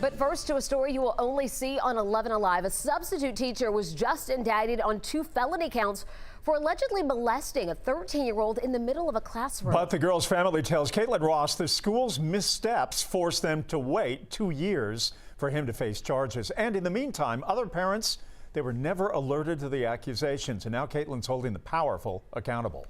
But first, to a story you will only see on 11 Alive. A substitute teacher was just indicted on 2 felony counts for allegedly molesting a 13-year-old in the middle of a classroom. But the girl's family tells Caitlin Ross the school's missteps forced them to wait 2 years for him to face charges. And in the meantime, other parents, they were never alerted to the accusations. And now Caitlin's holding the powerful accountable.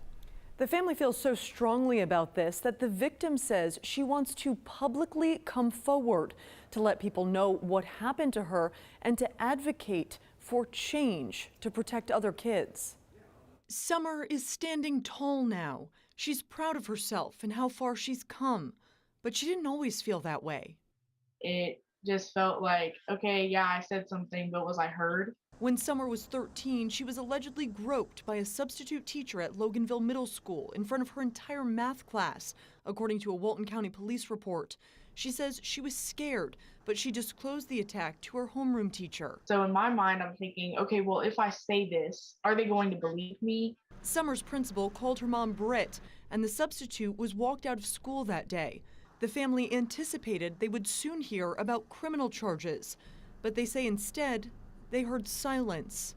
The family feels so strongly about this that the victim says she wants to publicly come forward to let people know what happened to her and to advocate for change to protect other kids. Summer is standing tall now. She's proud of herself and how far she's come, but she didn't always feel that way. It just felt like, okay, yeah, I said something, but was I heard? When Summer was 13, she was allegedly groped by a substitute teacher at Loganville Middle School in front of her entire math class, according to a Walton County police report. She says she was scared, but she disclosed the attack to her homeroom teacher. So in my mind, I'm thinking, okay, well, if I say this, are they going to believe me? Summer's principal called her mom Britt, and the substitute was walked out of school that day. The family anticipated they would soon hear about criminal charges, but they say instead, they heard silence.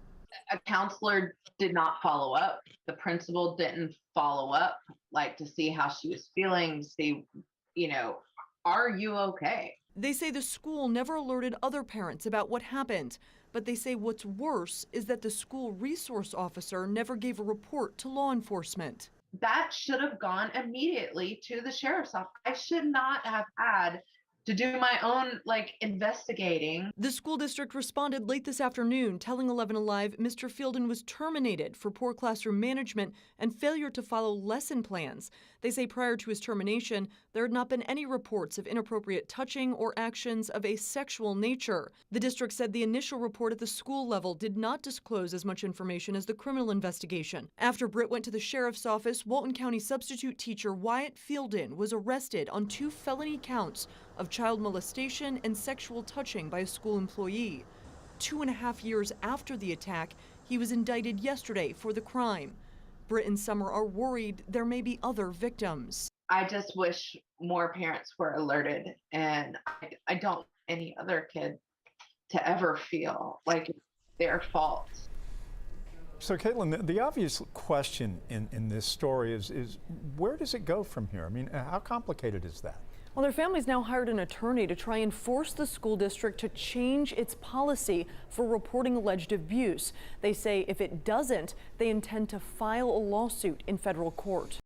A counselor did not follow up. The principal didn't follow up, like to see how she was feeling, to see, are you okay? They say the school never alerted other parents about what happened, but they say what's worse is that the school resource officer never gave a report to law enforcement. That should have gone immediately to the sheriff's office. I should not have had to do my own, investigating. The school district responded late this afternoon, telling 11 Alive Mr. Fielden was terminated for poor classroom management and failure to follow lesson plans. They say prior to his termination, there had not been any reports of inappropriate touching or actions of a sexual nature. The district said the initial report at the school level did not disclose as much information as the criminal investigation. After Britt went to the sheriff's office, Walton County substitute teacher Wyatt Fielden was arrested on 2 felony counts of child molestation and sexual touching by a school employee. 2.5 years after the attack, he was indicted yesterday for the crime. Britt and Summer are worried there may be other victims. I just wish more parents were alerted, and I don't want any other kid to ever feel like it's their fault. So, Caitlin, the obvious question in this story is where does it go from here? I mean, how complicated is that? Well, their family's now hired an attorney to try and force the school district to change its policy for reporting alleged abuse. They say if it doesn't, they intend to file a lawsuit in federal court.